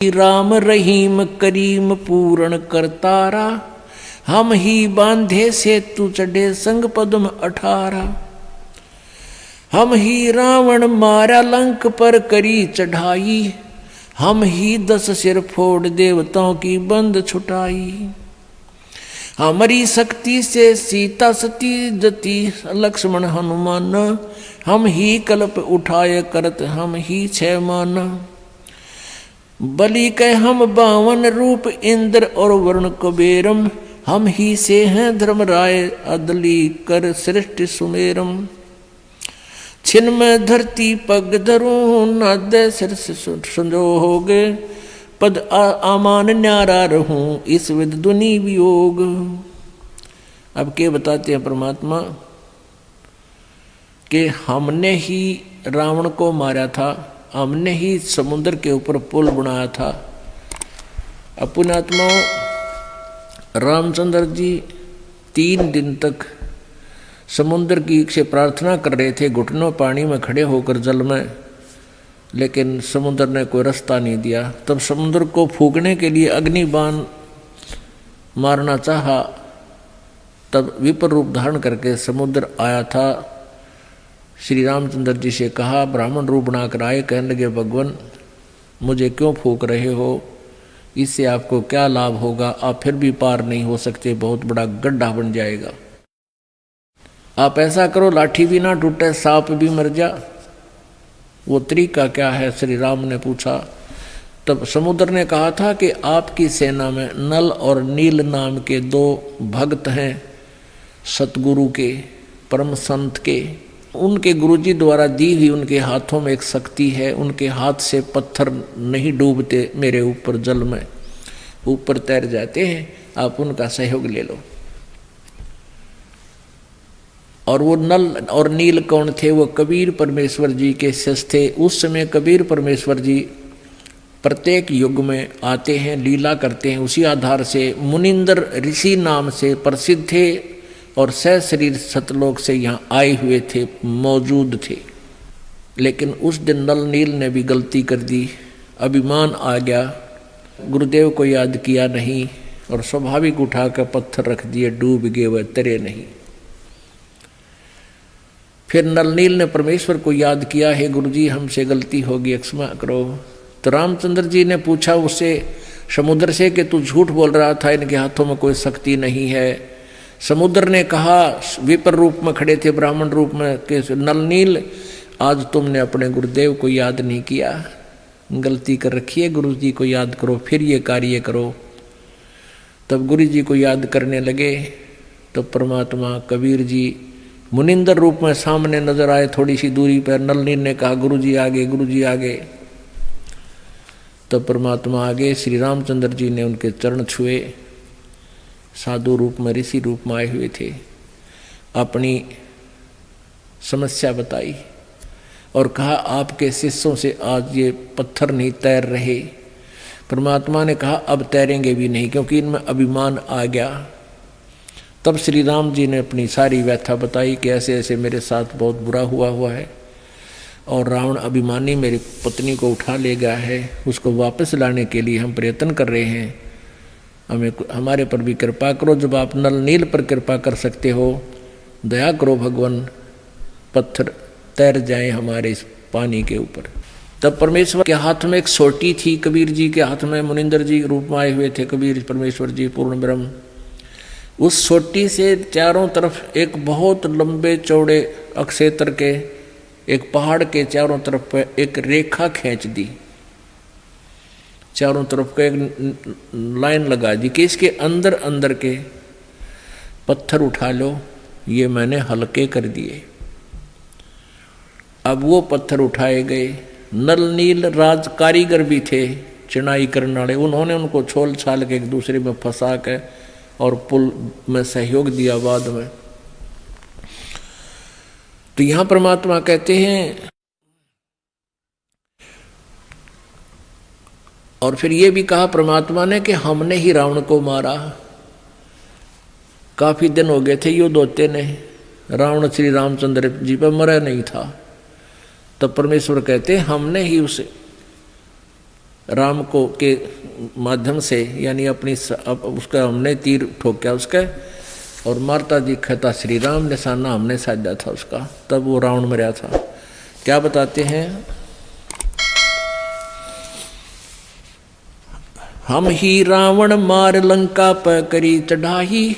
राम रहीम करीम पूर्ण करतारा, हम ही बांधे सेतु चढ़े संग पद्म 18। हम ही रावण मारा लंक पर करी चढ़ाई, हम ही 10 सिर फोड़ देवताओं की बंद छुटाई। हमारी शक्ति से सीता सती जती लक्ष्मण हनुमान, हम ही कल्प उठाए करत हम ही 6 मान। बलि के हम 52 रूप इंद्र और वरुण कुबेरम, हम ही से हैं धर्मराय अदली कर सृष्टि सुमेरम। छिन में धरती पग धरूं नाद सिर संजोगे, पद आमान न्यारा रहूं इस विद दुनि वियोग। अब क्या बताते हैं परमात्मा कि हमने ही रावण को मारा था, हमने ही समुद्र के ऊपर पुल बनाया था। पुण्यात्माओं, रामचंद्र जी 3 दिन तक समुद्र की से प्रार्थना कर रहे थे, घुटनों पानी में खड़े होकर जल में, लेकिन समुद्र ने कोई रास्ता नहीं दिया। तब समुद्र को फूकने के लिए अग्नि बाण मारना चाहा, तब विपर रूप धारण करके समुद्र आया था। श्री रामचंद्र जी से कहा, ब्राह्मण रूप बनाकर आए, कहने लगे भगवान मुझे क्यों फूक रहे हो, इससे आपको क्या लाभ होगा, आप फिर भी पार नहीं हो सकते, बहुत बड़ा गड्ढा बन जाएगा। आप ऐसा करो लाठी भी ना टूटे, सांप भी मर जा। वो तरीका क्या है, श्री राम ने पूछा। तब समुद्र ने कहा था कि आपकी सेना में नल और नील नाम के 2 भक्त हैं, सतगुरु के, परम संत के। उनके गुरुजी द्वारा दी हुई उनके हाथों में एक शक्ति है, उनके हाथ से पत्थर नहीं डूबते मेरे ऊपर जल में, ऊपर तैर जाते हैं, आप उनका सहयोग ले लो। और वो नल और नील कौन थे? वो कबीर परमेश्वर जी के शिष्य थे। उस समय कबीर परमेश्वर जी प्रत्येक युग में आते हैं, लीला करते हैं। उसी आधार से मुनिंदर ऋषि नाम से प्रसिद्ध थे और सहशरीर सतलोक से यहाँ आए हुए थे, मौजूद थे। लेकिन उस दिन नल नील ने भी गलती कर दी, अभिमान आ गया, गुरुदेव को याद किया नहीं और स्वाभाविक उठाकर पत्थर रख दिए, डूब गए, वह तरे नहीं। फिर नल नील ने परमेश्वर को याद किया, हे गुरुजी हमसे गलती होगी, क्षमा करो। तो रामचंद्र जी ने पूछा उससे, समुद्र से, कि तू झूठ बोल रहा था, इनके हाथों में कोई शक्ति नहीं है। समुद्र ने कहा, विपर रूप में खड़े थे, ब्राह्मण रूप में, कि नल नील आज तुमने अपने गुरुदेव को याद नहीं किया, गलती कर रखी है, गुरु जी को याद करो, फिर ये कार्य करो। तब गुरु जी को याद करने लगे। तो परमात्मा कबीर जी मुनिंदर रूप में सामने नजर आए, थोड़ी सी दूरी पर। नल नील ने कहा, गुरु जी आगे, गुरु जी आगे। तब परमात्मा आगे, श्री रामचंद्र जी ने उनके चरण छुए, साधु रूप में, ऋषि रूप में आए हुए थे, अपनी समस्या बताई और कहा, आपके शिष्यों से आज ये पत्थर नहीं तैर रहे। परमात्मा ने कहा, अब तैरेंगे भी नहीं, क्योंकि इनमें अभिमान आ गया। तब श्री राम जी ने अपनी सारी व्यथा बताई कि ऐसे ऐसे मेरे साथ बहुत बुरा हुआ है और रावण अभिमानी मेरी पत्नी को उठा ले गया है, उसको वापस लाने के लिए हम प्रयत्न कर रहे हैं, हमें हमारे पर भी कृपा करो। जब आप नल नील पर कृपा कर सकते हो, दया करो भगवान, पत्थर तैर जाए हमारे इस पानी के ऊपर। तब परमेश्वर के हाथ में एक सोटी थी, कबीर जी के हाथ में, मुनिंदर जी रूप में आए हुए थे कबीर परमेश्वर जी पूर्ण ब्रह्म। उस सोटी से चारों तरफ एक बहुत लंबे चौड़े अक्षेत्र के, एक पहाड़ के चारों तरफ एक रेखा खींच दी, चारों तरफ का एक लाइन लगा दी कि इसके अंदर अंदर के पत्थर उठा लो, ये मैंने हल्के कर दिए। अब वो पत्थर उठाए गए। नल नील राज कारीगर भी थे, चिनाई करने वाले, उन्होंने उनको छोल छाल के एक दूसरे में फंसा के और पुल में सहयोग दिया बाद में। तो यहां परमात्मा कहते हैं, और फिर ये भी कहा परमात्मा ने कि हमने ही रावण को मारा। काफी दिन हो गए थे युद्ध होते ने, रावण श्री रामचंद्र जी पर मरा नहीं था। तब परमेश्वर कहते हमने ही उसे राम को के माध्यम से, यानी अपनी उसका हमने तीर ठोका उसका, और मारता दिखा था श्री राम, निशाना हमने साधा था उसका, तब वो रावण मरा था। क्या बताते हैं, हम ही रावण मार लंका पर करी चढ़ाई,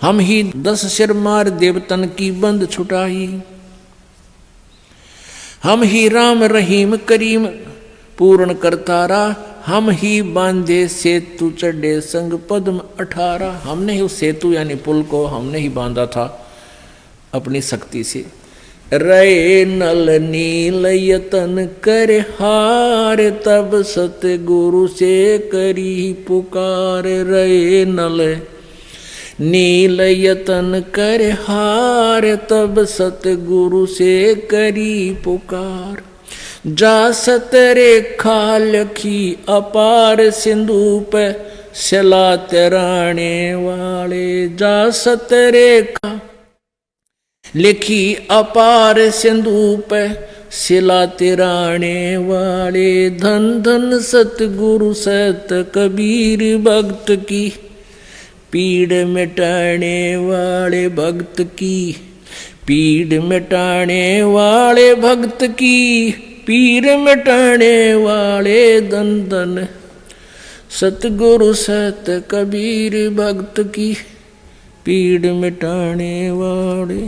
हम ही 10 सिर मार देवतन की बंद छुटाई, हम ही राम रहीम करीम पूर्ण करतारा, हम ही बांधे सेतु चढ़े संग पद्म 18। हमने ही उस सेतु यानी पुल को हमने ही बांधा था अपनी शक्ति से। रे नल नील यतन कर हार, तब सतगुरु से करी पुकार। रे नल नील यतन कर हार, तब सतगुरु से करी पुकार। जा सतरे खालखी अपार, सिंधु पे सला तराने वाले। जा सतरे लिखी अपार सिंधु पे सिला तिराने वाले। धन धन सतगुरु सत कबीर, भक्त की पीड़ मिटाने वाले। भक्त की पीड़ मिटाने वाले, भक्त की पीड़ मिटाने वाले। धन धन सतगुरु सत कबीर, भक्त की पीड़ मिटाने वाले।